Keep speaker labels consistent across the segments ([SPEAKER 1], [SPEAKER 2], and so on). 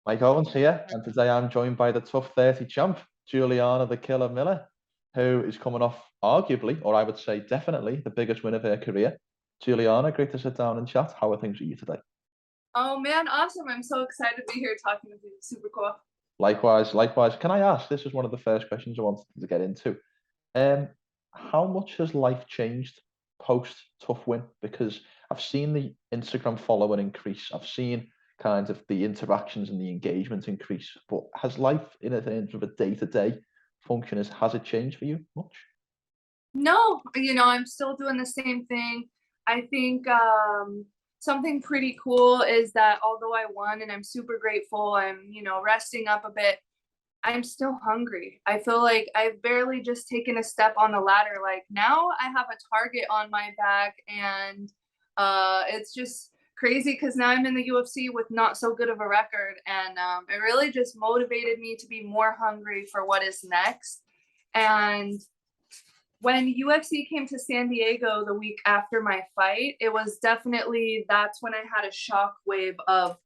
[SPEAKER 1] Mike Owens here, and today I'm joined by the TUF 30 champ, Juliana the Killer Miller, who is coming off arguably, or I would say definitely, the biggest win of her career. Juliana, great to sit down and chat. How are things with you today?
[SPEAKER 2] Oh man, awesome. I'm so excited to be here talking with you. Super cool.
[SPEAKER 1] Likewise. Can I ask, this is one of the first questions I wanted to get into. How much has life changed post TUF win? Because I've seen the Instagram following increase. I've seen kind of the interactions and the engagement increase. But has life in terms of a day-to-day function, has it changed for you much?
[SPEAKER 2] No, I'm still doing the same thing. I think something pretty cool is that although I won and I'm super grateful, I'm, resting up a bit, I'm still hungry. I feel like I've barely just taken a step on the ladder. Like now I have a target on my back, and it's just crazy because now I'm in the UFC with not so good of a record, and it really just motivated me to be more hungry for what is next. And when UFC came to San Diego the week after my fight, it was definitely, that's when I had a shockwave of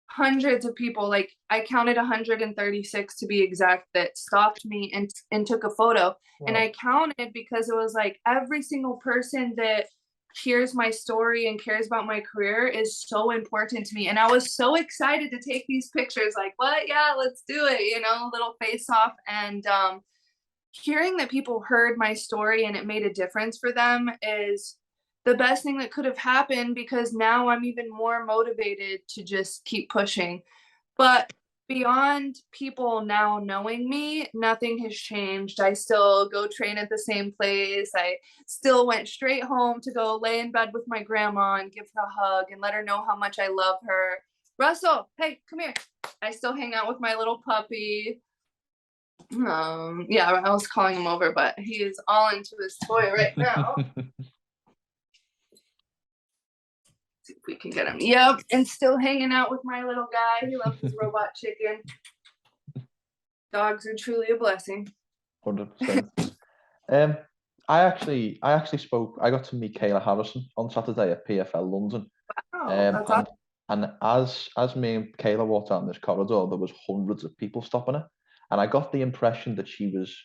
[SPEAKER 2] hundreds of people. Like I counted 136 to be exact, that stopped me and took a photo. Wow. And I counted because it was like every single person that hears my story and cares about my career is so important to me. And I was so excited to take these pictures, like, what? Yeah, let's do it, little face off. And hearing that people heard my story and it made a difference for them is the best thing that could have happened, because now I'm even more motivated to just keep pushing. But beyond people now knowing me, nothing has changed. I still go train at the same place. I still went straight home to go lay in bed with my grandma and give her a hug and let her know how much I love her. Russell, hey, come here. I still hang out with my little puppy. Yeah, I was calling him over, but he is all into his toy right now. See if we can get him. Yep, and still hanging out with my little guy. He loves his robot chicken. Dogs are truly a blessing.
[SPEAKER 1] 100%. I actually spoke. I got to meet Kayla Harrison on Saturday at PFL London.
[SPEAKER 2] Wow, awesome.
[SPEAKER 1] And as me and Kayla walked down this corridor, there was hundreds of people stopping her. And I got the impression that she was,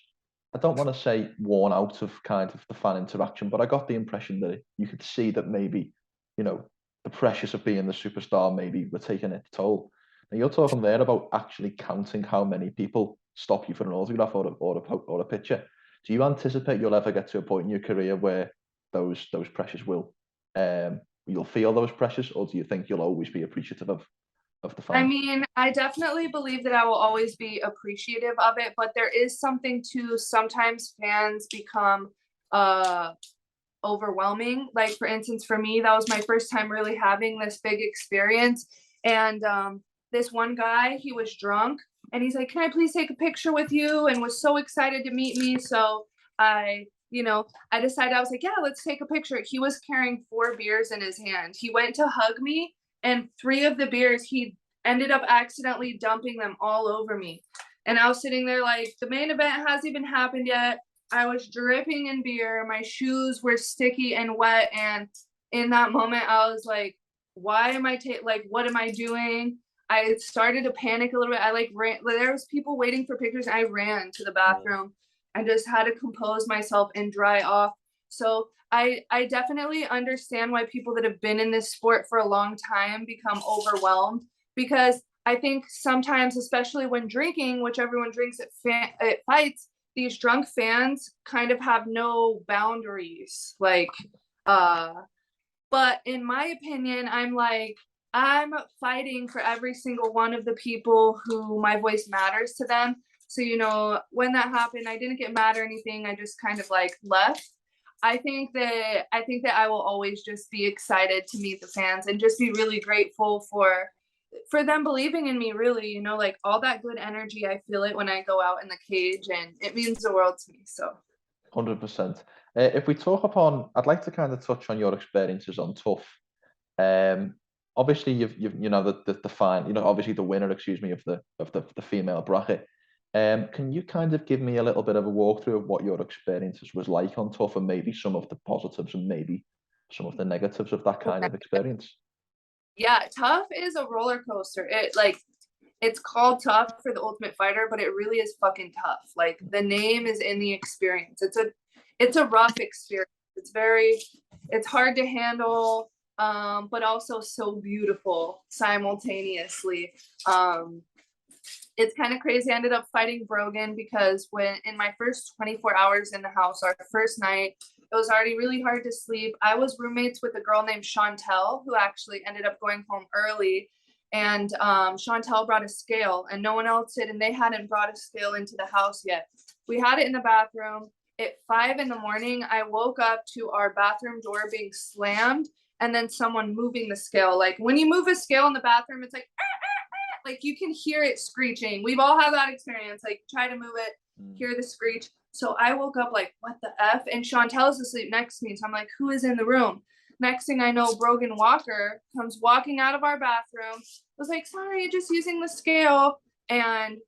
[SPEAKER 1] I don't want to say worn out of kind of the fan interaction, but I got the impression that you could see that maybe, the pressures of being the superstar maybe were taking its toll. And you're talking there about actually counting how many people stop you for an autograph or a picture. Do you anticipate you'll ever get to a point in your career where those pressures will, you'll feel those pressures, or do you think you'll always be appreciative of the fans?
[SPEAKER 2] I mean, I definitely believe that I will always be appreciative of it, but there is something to sometimes fans become overwhelming. Like for instance, for me, that was my first time really having this big experience. And this one guy, he was drunk and he's like, can I please take a picture with you? And was so excited to meet me. So I decided, I was like, yeah, let's take a picture. He was carrying 4 beers in his hand. He went to hug me, and 3 of the beers, he ended up accidentally dumping them all over me. And I was sitting there like, the main event hasn't even happened yet. I was dripping in beer. My shoes were sticky and wet. And in that moment, I was like, why am I what am I doing? I started to panic a little bit. I ran. There was people waiting for pictures. I ran to the bathroom. I just had to compose myself and dry off. So I definitely understand why people that have been in this sport for a long time become overwhelmed, because I think sometimes, especially when drinking, which everyone drinks at fights, these drunk fans kind of have no boundaries. But in my opinion, I'm fighting for every single one of the people who my voice matters to them. So, when that happened, I didn't get mad or anything. I just kind of left. I think that I will always just be excited to meet the fans and just be really grateful for them believing in me, really, all that good energy. I feel it when I go out in the cage, and it means the world to me. So
[SPEAKER 1] 100%. If we talk upon, I'd like to kind of touch on your experiences on TUF. Obviously you've the fine, obviously the winner, of the female bracket. Can you kind of give me a little bit of a walkthrough of what your experiences was like on TUF, and maybe some of the positives and maybe some of the negatives of that kind of experience?
[SPEAKER 2] Yeah, TUF is a roller coaster. it's called TUF for the Ultimate Fighter, but it really is fucking tough. Like the name is in the experience. It's a rough experience. It's hard to handle, but also so beautiful simultaneously. It's kind of crazy. I ended up fighting Brogan because when in my first 24 hours in the house, our first night, it was already really hard to sleep. I was roommates with a girl named Chantel, who actually ended up going home early. And Chantel brought a scale and no one else did. And they hadn't brought a scale into the house yet. We had it in the bathroom. At 5 a.m, I woke up to our bathroom door being slammed and then someone moving the scale. Like when you move a scale in the bathroom, it's like you can hear it screeching. We've all had that experience. Like try to move it, hear the screech. So I woke up like, what the F? And Chantel's asleep next to me. So I'm like, who is in the room? Next thing I know, Brogan Walker comes walking out of our bathroom. Was like, sorry, just using the scale. And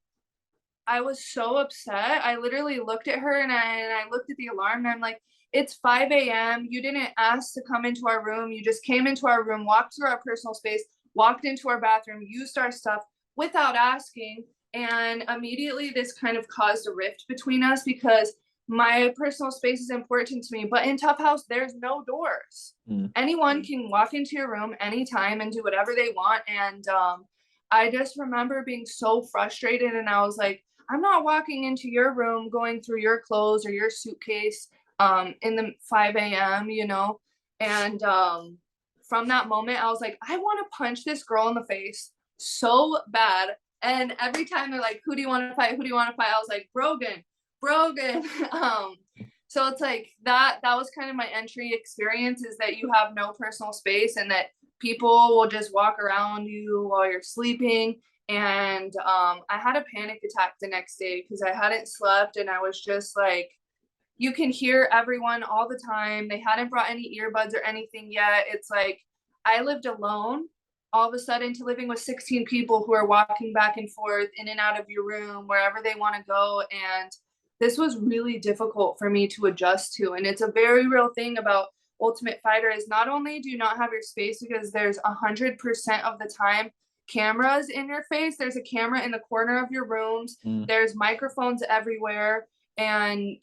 [SPEAKER 2] I was so upset. I literally looked at her and I looked at the alarm and I'm like, it's 5 a.m. You didn't ask to come into our room. You just came into our room, walked through our personal space, walked into our bathroom, used our stuff without asking. And immediately this kind of caused a rift between us because my personal space is important to me. But in TUF House, there's no doors. Anyone can walk into your room anytime and do whatever they want. And I just remember being so frustrated. And I was like, I'm not walking into your room, going through your clothes or your suitcase in the 5 a.m., you know? And from that moment, I was like, I want to punch this girl in the face so bad. And every time they're like, who do you want to fight? Who do you want to fight? I was like, Brogan. So it's like that was kind of my entry experience, is that you have no personal space and that people will just walk around you while you're sleeping. And I had a panic attack the next day because I hadn't slept and I was just like, you can hear everyone all the time. They hadn't brought any earbuds or anything yet. It's like I lived alone all of a sudden to living with 16 people who are walking back and forth in and out of your room wherever they want to go. And this was really difficult for me to adjust to. And it's a very real thing about Ultimate Fighter is not only do you not have your space because there's 100% of the time cameras in your face, there's a camera in the corner of your rooms, there's microphones everywhere, and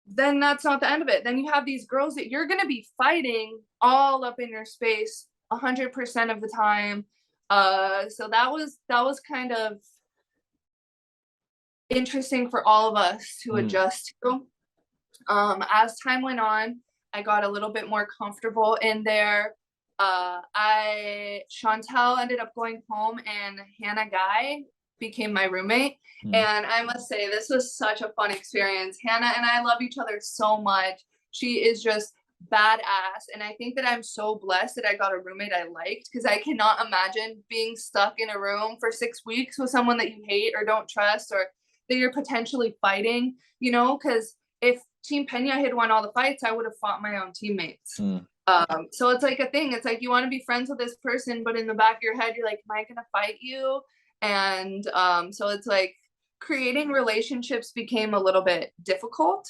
[SPEAKER 2] then that's not the end of it. Then you have these girls that you're going to be fighting all up in your space 100% of the time. So that was kind of interesting for all of us to adjust to. As time went on, I got a little bit more comfortable in there. Chantel ended up going home and Hannah Guy became my roommate. And I must say, this was such a fun experience. Hannah and I love each other so much. She is just badass. And I think that I'm so blessed that I got a roommate I liked, because I cannot imagine being stuck in a room for 6 weeks with someone that you hate or don't trust or that you're potentially fighting, you know, because if Team Pena had won all the fights, I would have fought my own teammates. So it's like a thing. It's like you want to be friends with this person, but in the back of your head, you're like, am I going to fight you? And so it's like creating relationships became a little bit difficult.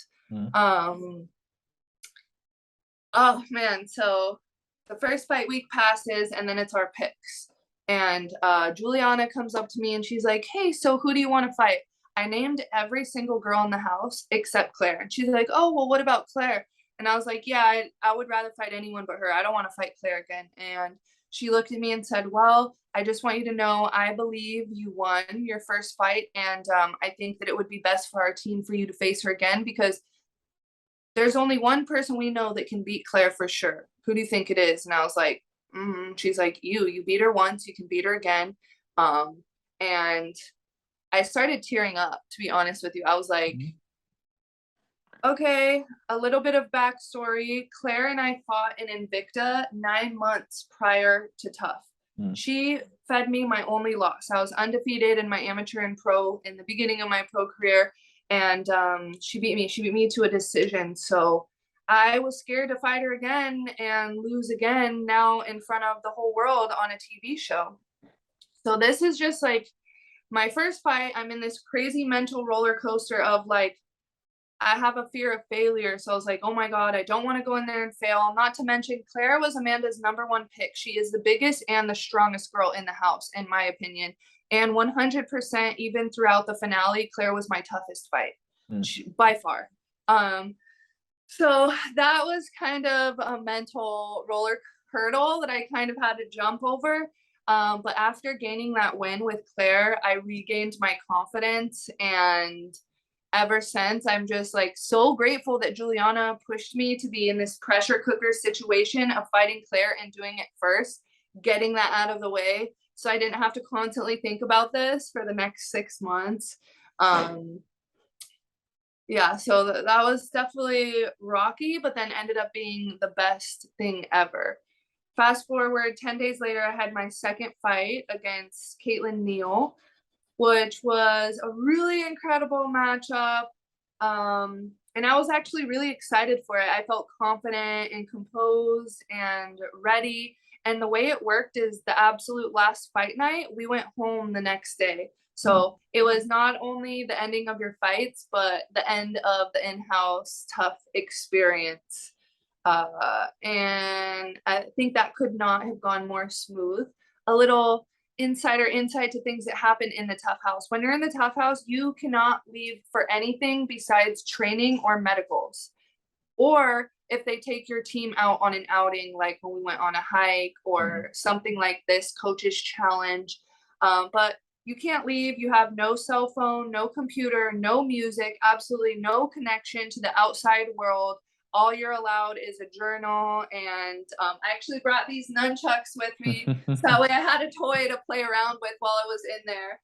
[SPEAKER 2] Oh man, so the first fight week passes and then it's our picks. And Juliana comes up to me and she's like, hey, so who do you want to fight? I named every single girl in the house except Claire. And she's like, oh, well, what about Claire? And I was like, yeah, I would rather fight anyone but her. I don't want to fight Claire again. And she looked at me and said, well, I just want you to know, I believe you won your first fight. And I think that it would be best for our team for you to face her again, because there's only one person we know that can beat Claire for sure. Who do you think it is? And I was like, she's like, you beat her once, you can beat her again. And I started tearing up, to be honest with you. I was like, okay, a little bit of backstory. Claire and I fought in Invicta 9 months prior to TUF. She fed me my only loss. I was undefeated in my amateur and pro in the beginning of my pro career. And she beat me to a decision. So I was scared to fight her again and lose again now in front of the whole world on a TV show. So this is just like my first fight. I'm in this crazy mental roller coaster of like, I have a fear of failure. So I was like, oh my God, I don't want to go in there and fail. Not to mention, Claire was Amanda's #1 pick. She is the biggest and the strongest girl in the house, in my opinion. And 100%, even throughout the finale, Claire was my toughest fight by far. So that was kind of a mental roller hurdle that I kind of had to jump over. But after gaining that win with Claire, I regained my confidence, and ever since, I'm just like so grateful that Juliana pushed me to be in this pressure cooker situation of fighting Claire and doing it first, getting that out of the way, so I didn't have to constantly think about this for the next 6 months. Yeah, so that was definitely rocky, but then ended up being the best thing ever. Fast forward 10 days later, I had my second fight against Caitlin Neal, which was a really incredible matchup. And I was actually really excited for it. I felt confident and composed and ready. And the way it worked is the absolute last fight night, we went home the next day. So it was not only the ending of your fights, but the end of the in-house TUF experience. And I think that could not have gone more smooth. A little insider insight to things that happen in the TUF house. When you're in the TUF house, you cannot leave for anything besides training or medicals. Or if they take your team out on an outing, like when we went on a hike or something like this, coach's challenge. But you can't leave. You have no cell phone, no computer, no music, absolutely no connection to the outside world. All you're allowed is a journal. And I actually brought these nunchucks with me. So that way I had a toy to play around with while I was in there.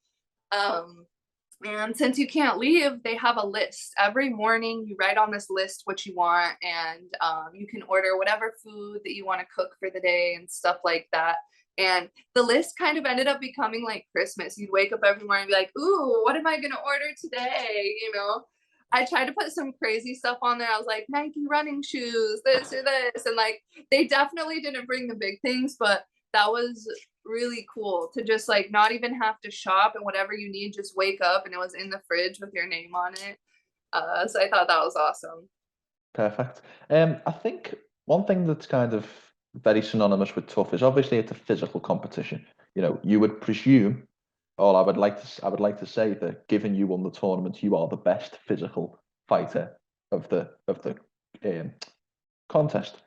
[SPEAKER 2] And since you can't leave, they have a list. Every morning you write on this list what you want, and you can order whatever food that you want to cook for the day and stuff like that. And the list kind of ended up becoming like Christmas. You'd wake up every morning and be like, ooh, what am I going to order today? You know, I tried to put some crazy stuff on there. I was like, Nike running shoes, this or this. And like, they definitely didn't bring the big things, but that was really cool to just like not even have to shop, and whatever you need, just wake up and it was in the fridge with your name on it. So I thought that was awesome.
[SPEAKER 1] Perfect. I think one thing that's kind of very synonymous with TUF is obviously it's a physical competition. You know, you would presume, or I would like to say that given you won the tournament, you are the best physical fighter of the contest.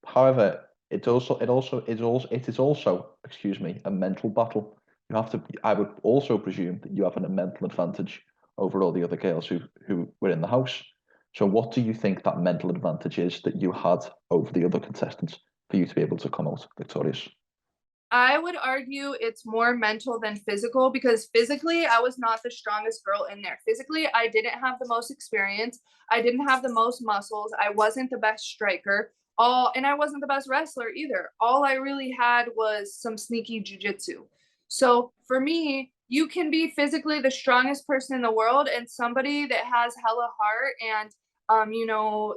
[SPEAKER 1] However, it is also, excuse me, a mental battle. You have to. I would also presume that you have a mental advantage over all the other girls who were in the house. So, what do you think that mental advantage is that you had over the other contestants for you to be able to come out victorious?
[SPEAKER 2] I would argue it's more mental than physical, because physically I was not the strongest girl in there. Physically, I didn't have the most experience. I didn't have the most muscles. I wasn't the best striker. And I wasn't the best wrestler either. All I really had was some sneaky jujitsu. So for me, you can be physically the strongest person in the world, and somebody that has hella heart and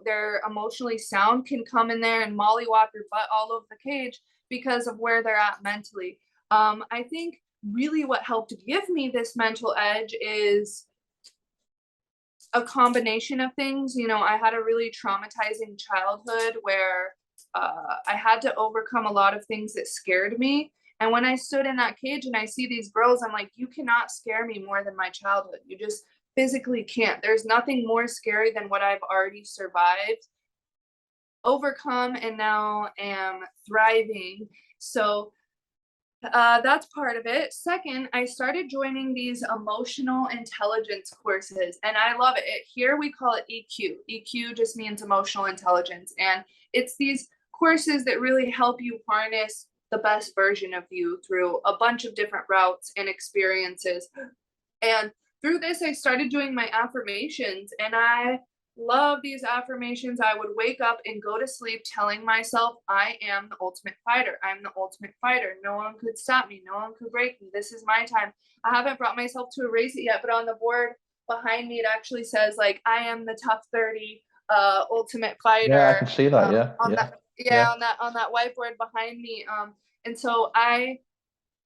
[SPEAKER 2] they're emotionally sound can come in there and mollywop your butt all over the cage because of where they're at mentally. I think really what helped give me this mental edge is a combination of things. You know, I had a really traumatizing childhood where I had to overcome a lot of things that scared me. And when I stood in that cage and I see these girls, I'm like, you cannot scare me more than my childhood. You just physically can't. There's nothing more scary than what I've already survived, overcome, and now am thriving. So that's part of it. Second, I started joining these emotional intelligence courses, and I love it. Here we call it EQ. EQ just means emotional intelligence, and it's these courses that really help you harness the best version of you through a bunch of different routes and experiences. And through this, I started doing my affirmations, and I love these affirmations. I would wake up and go to sleep telling myself, I am the ultimate fighter. I'm the ultimate fighter. No one could stop me. No one could break me. This is my time. I haven't brought myself to erase it yet, but on the board behind me, it actually says like, I am the TUF 30 ultimate fighter.
[SPEAKER 1] Yeah, I can see that.
[SPEAKER 2] On that whiteboard behind me. And so I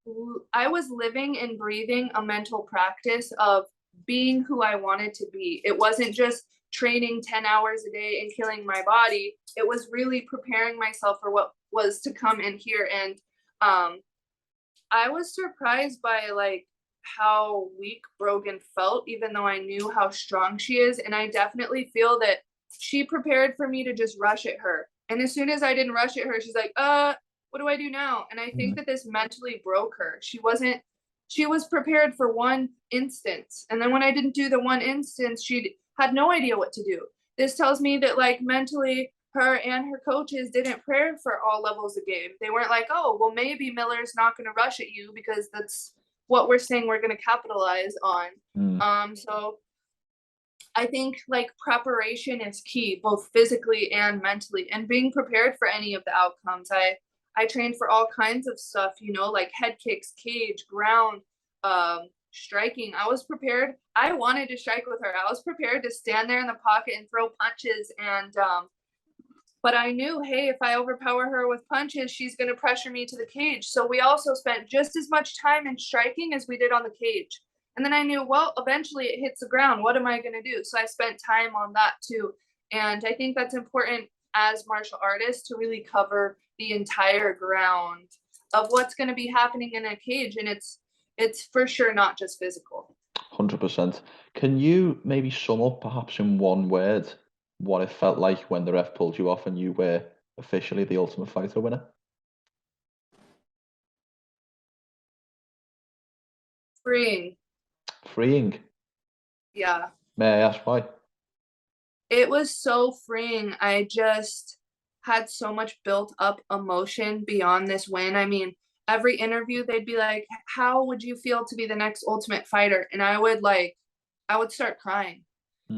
[SPEAKER 2] was living and breathing a mental practice of being who I wanted to be. It wasn't just training 10 hours a day and killing my body. It was really preparing myself for what was to come in here. And I was surprised by like how weak Brogan felt, even though I knew how strong she is. And I definitely feel that she prepared for me to just rush at her. And as soon as I didn't rush at her, she's like, what do I do now? And I think that this mentally broke her. She was prepared for one instance. And then when I didn't do the one instance, she had no idea what to do. This tells me that like mentally her and her coaches didn't prepare for all levels of game. They weren't like, oh, well, maybe Miller's not going to rush at you because that's what we're saying we're going to capitalize on. So I think like preparation is key, both physically and mentally, and being prepared for any of the outcomes. I trained for all kinds of stuff, you know, like head kicks, cage, ground, striking. I was prepared. I wanted to strike with her. I was prepared to stand there in the pocket and throw punches. And but I knew, hey, if I overpower her with punches, she's going to pressure me to the cage. So we also spent just as much time in striking as we did on the cage. And then I knew, well, eventually it hits the ground. What am I going to do? So I spent time on that too. And I think that's important as martial artists to really cover the entire ground of what's going to be happening in a cage. And it's for sure not just physical.
[SPEAKER 1] 100%. Can you maybe sum up perhaps in one word what it felt like when the ref pulled you off and you were officially the Ultimate Fighter winner?
[SPEAKER 2] Freeing.
[SPEAKER 1] Freeing?
[SPEAKER 2] Yeah.
[SPEAKER 1] May I ask why?
[SPEAKER 2] It was so freeing. I just had so much built up emotion beyond this win. I mean, every interview they'd be like, how would you feel to be the next Ultimate Fighter? And I would start crying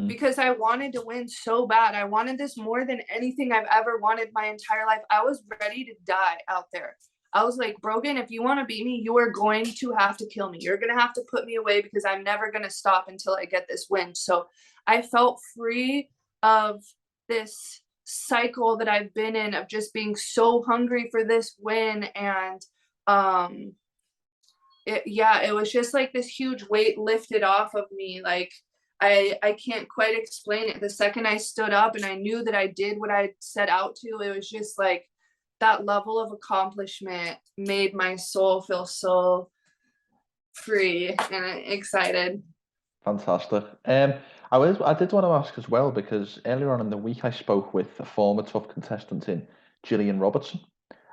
[SPEAKER 2] because I wanted to win so bad. I wanted this more than anything I've ever wanted my entire life. I was ready to die out there. I was like, Brogan, if you want to beat me, you are going to have to kill me. You're going to have to put me away because I'm never going to stop until I get this win. So I felt free of this cycle that I've been in of just being so hungry for this win. And it was just like this huge weight lifted off of me. Like I can't quite explain it. The second I stood up and I knew that I did what I set out to, it was just like that level of accomplishment made my soul feel so free and excited.
[SPEAKER 1] Fantastic. I did want to ask as well, because earlier on in the week I spoke with a former TUF contestant in Gillian Robertson,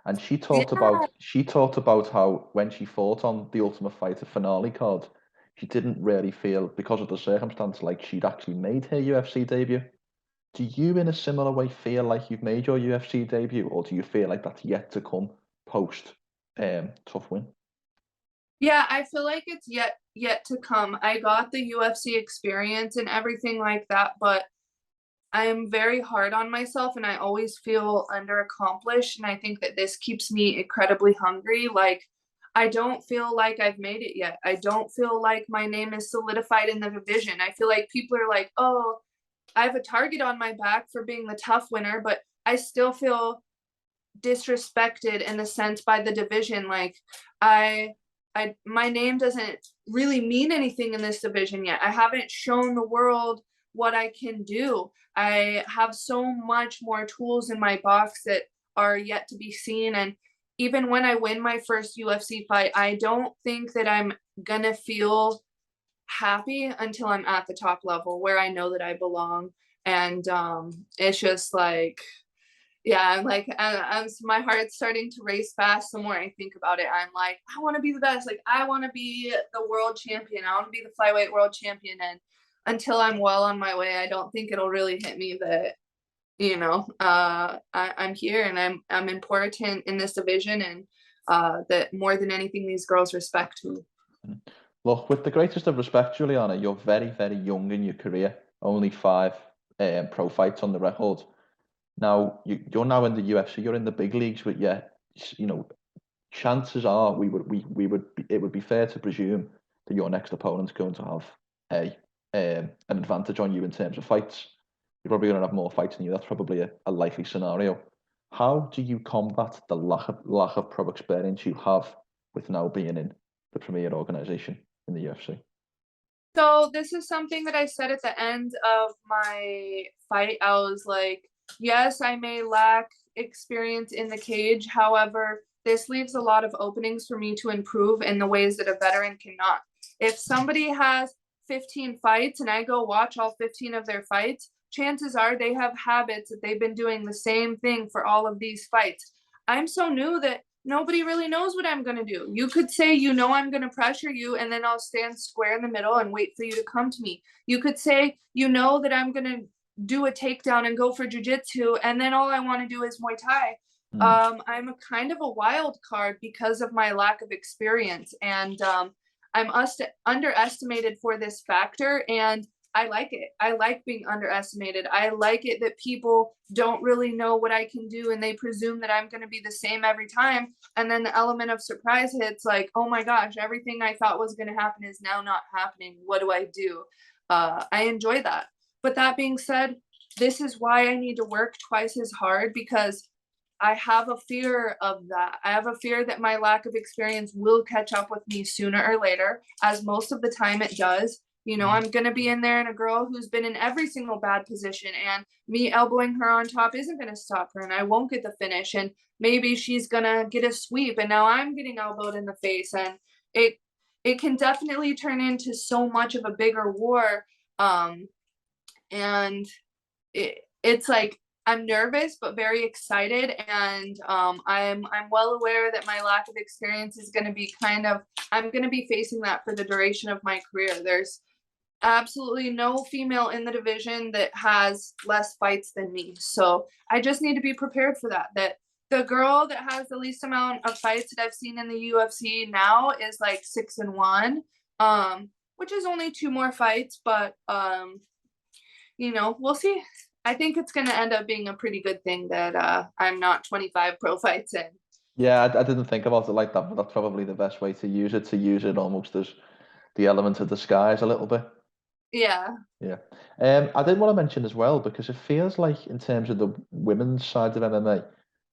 [SPEAKER 1] and she talked about how when she fought on the Ultimate Fighter finale card, she didn't really feel, because of the circumstance, like she'd actually made her UFC debut. Do you, in a similar way, feel like you've made your UFC debut, or do you feel like that's yet to come post TUF win?
[SPEAKER 2] Yeah, I feel like it's yet to come. I got the UFC experience and everything like that, but I'm very hard on myself and I always feel underaccomplished. And I think that this keeps me incredibly hungry. Like, I don't feel like I've made it yet. I don't feel like my name is solidified in the division. I feel like people are like, oh, I have a target on my back for being the TUF winner, but I still feel disrespected in a sense by the division. Like my name doesn't really mean anything in this division yet. I haven't shown the world what I can do. I have so much more tools in my box that are yet to be seen. And even when I win my first UFC fight, I don't think that I'm gonna feel happy until I'm at the top level where I know that I belong. And it's just like, yeah, I'm like, my heart's starting to race fast. The more I think about it, I'm like, I want to be the best. Like, I want to be the world champion. I want to be the flyweight world champion. And until I'm well on my way, I don't think it'll really hit me that, you know, I'm here and I'm important in this division, and that more than anything, these girls respect me.
[SPEAKER 1] Look, with the greatest of respect, Juliana, you're very, very young in your career. Only 5 pro fights on the record. Now you're now in the UFC. You're in the big leagues, but yeah, you know, chances are it would be fair to presume that your next opponent's going to have an advantage on you in terms of fights. You're probably going to have more fights than you. That's probably a likely scenario. How do you combat the lack of pro experience you have with now being in the premier organization in the UFC?
[SPEAKER 2] So this is something that I said at the end of my fight. I was like, yes, I may lack experience in the cage. However, this leaves a lot of openings for me to improve in the ways that a veteran cannot. If somebody has 15 fights and I go watch all 15 of their fights, chances are they have habits that they've been doing the same thing for all of these fights. I'm so new that nobody really knows what I'm going to do. You could say, I'm going to pressure you, and then I'll stand square in the middle and wait for you to come to me. You could say, that I'm going to do a takedown and go for jujitsu, and then all I want to do is Muay Thai. I'm a kind of a wild card because of my lack of experience, and I'm underestimated for this factor, and I like it. I like being underestimated. I like it that people don't really know what I can do and they presume that I'm going to be the same every time. And then the element of surprise hits, like, oh my gosh, everything I thought was going to happen is now not happening. What do I do? I enjoy that. But that being said, this is why I need to work twice as hard, because I have a fear of that. I have a fear that my lack of experience will catch up with me sooner or later, as most of the time it does. I'm going to be in there and a girl who's been in every single bad position, and me elbowing her on top isn't going to stop her, and I won't get the finish, and maybe she's going to get a sweep and now I'm getting elbowed in the face, and it can definitely turn into so much of a bigger war. And it's like, I'm nervous but very excited, and I'm well aware that my lack of experience is going to be I'm going to be facing that for the duration of my career. There's absolutely no female in the division that has less fights than me. So I just need to be prepared for that. That the girl that has the least amount of fights that I've seen in the UFC now is like 6-1, which is only 2 more fights, but we'll see. I think it's going to end up being a pretty good thing that I'm not 25 pro fights in.
[SPEAKER 1] Yeah, I didn't think about it like that, but that's probably the best way to use it almost as the element of disguise a little bit.
[SPEAKER 2] Yeah.
[SPEAKER 1] Yeah. I did want to mention as well, because it feels like in terms of the women's side of MMA,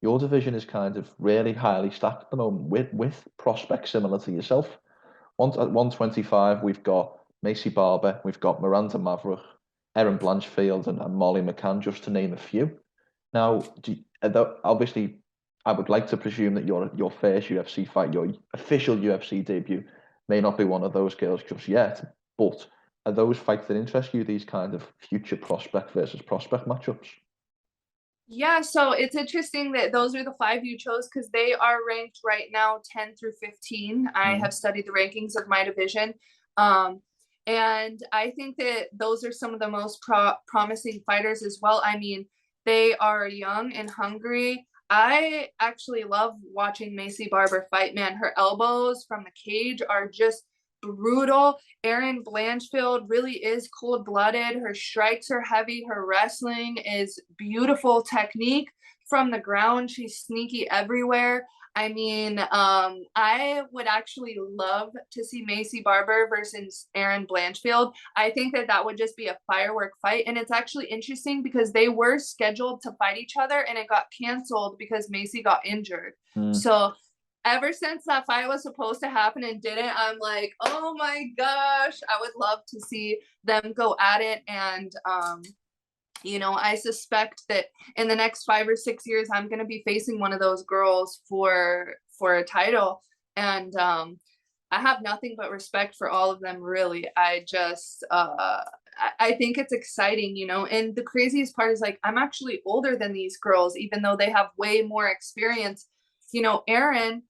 [SPEAKER 1] your division is kind of really highly stacked at the moment with prospects similar to yourself. At 125, we've got Macy Barber, we've got Miranda Maverick, Erin Blanchfield, and Molly McCann, just to name a few. Now, obviously, I would like to presume that your first UFC fight, your official UFC debut, may not be one of those girls just yet, but are those fights that interest you, these kind of future prospect versus prospect matchups?
[SPEAKER 2] Yeah, so it's interesting that those are the 5 you chose, because they are ranked right now 10 through 15. I have studied the rankings of my division. And I think that those are some of the most promising fighters as well. I mean, they are young and hungry. I actually love watching Macy Barber fight, man. Her elbows from the cage are just brutal. Erin Blanchfield really is cold-blooded. Her strikes are heavy. Her wrestling is beautiful technique from the ground. She's sneaky everywhere. I mean, I would actually love to see Macy Barber versus Erin Blanchfield. I think that would just be a firework fight. And it's actually interesting because they were scheduled to fight each other and it got canceled because Macy got injured. So ever since that fight was supposed to happen and didn't, I'm like, oh my gosh, I would love to see them go at it. And I suspect that in the next 5 or 6 years, I'm going to be facing one of those girls for a title. And I have nothing but respect for all of them, really. I just, I think it's exciting, and the craziest part is, like, I'm actually older than these girls, even though they have way more experience. Erin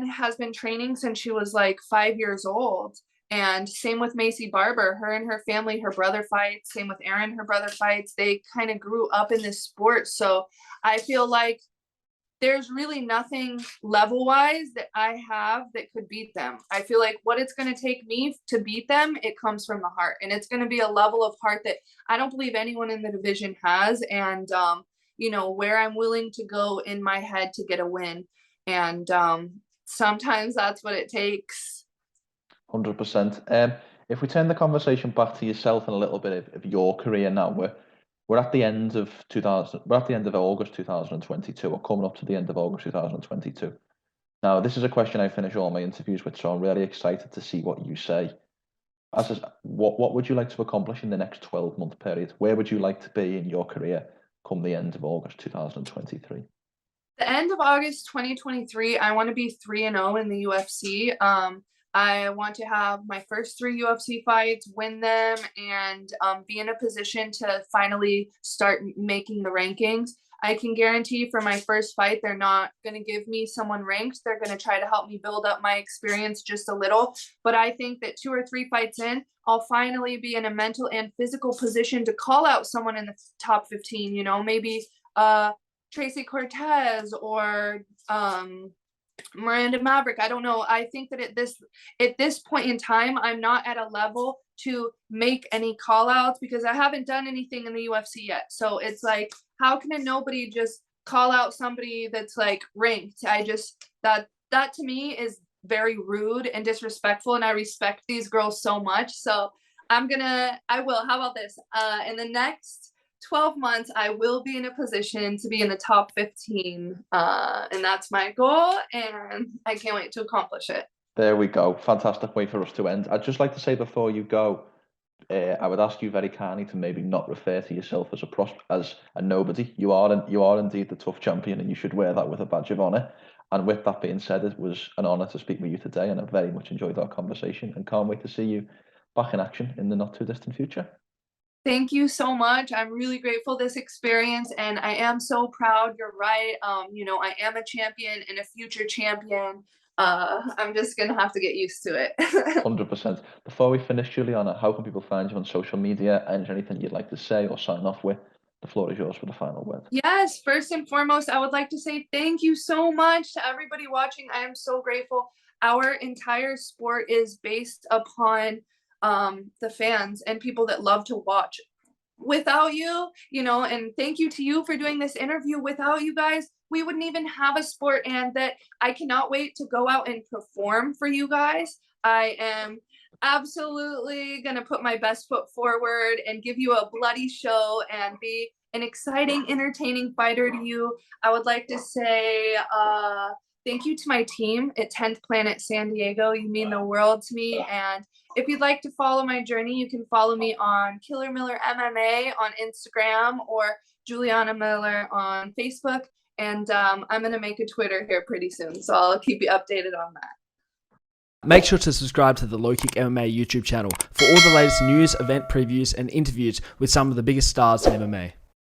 [SPEAKER 2] has been training since she was like 5 years old. And same with Macy Barber. Her and her family, her brother fights. Same with Erin, her brother fights. They kind of grew up in this sport. So I feel like there's really nothing level-wise that I have that could beat them. I feel like what it's going to take me to beat them, it comes from the heart. And it's going to be a level of heart that I don't believe anyone in the division has. And, where I'm willing to go in my head to get a win. And sometimes that's what it takes.
[SPEAKER 1] 100%. If we turn the conversation back to yourself and a little bit of your career now, we're at the end of August 2022, or coming up to the end of August 2022. Now, this is a question I finish all my interviews with, so I'm really excited to see what you say. What would you like to accomplish in the next 12-month period? Where would you like to be in your career come the end of August 2023?
[SPEAKER 2] The end of August 2023, I want to be 3-0 in the UFC. I want to have my first 3 UFC fights, win them, and be in a position to finally start making the rankings. I can guarantee for my first fight, they're not going to give me someone ranked. They're going to try to help me build up my experience just a little. But I think that 2 or 3 fights in, I'll finally be in a mental and physical position to call out someone in the top 15, you know, maybe Tracy Cortez or Miranda Maverick. I don't know. I think that at this point in time, I'm not at a level to make any call outs because I haven't done anything in the UFC yet. So it's like, how can a nobody just call out somebody that's like ranked? That to me is very rude and disrespectful, and I respect these girls so much. So how about this? In the next 12 months, I will be in a position to be in the top 15. And that's my goal, and I can't wait to accomplish it.
[SPEAKER 1] There we go. Fantastic way for us to end. I'd just like to say before you go, I would ask you very kindly to maybe not refer to yourself as a nobody. You are indeed the TUF champion, and you should wear that with a badge of honour. And with that being said, it was an honour to speak with you today, and I very much enjoyed our conversation and can't wait to see you back in action in the not too distant future.
[SPEAKER 2] Thank you so much. I'm really grateful this experience, and I am so proud. You're right. You know, I am a champion and a future champion. I'm just gonna have to get used to it.
[SPEAKER 1] 100%. Before we finish, Juliana, how can people find you on social media, and is there anything you'd like to say or sign off with? The floor is yours for the final word.
[SPEAKER 2] Yes, first and foremost, I would like to say thank you so much to everybody watching. I am so grateful. Our entire sport is based upon the fans and people that love to watch. Without you, you know, and thank you to you for doing this interview. Without you guys, we wouldn't even have a sport, and that I cannot wait to go out and perform for you guys. I am absolutely going to put my best foot forward and give you a bloody show and be an exciting, entertaining fighter to you. I would like to say thank you to my team at 10th Planet San Diego. You mean the world to me. And if you'd like to follow my journey, you can follow me on Killer Miller MMA on Instagram or Juliana Miller on Facebook. And I'm going to make a Twitter here pretty soon, so I'll keep you updated on that.
[SPEAKER 3] Make sure to subscribe to the LowKickMMA YouTube channel for all the latest news, event previews, and interviews with some of the biggest stars in MMA.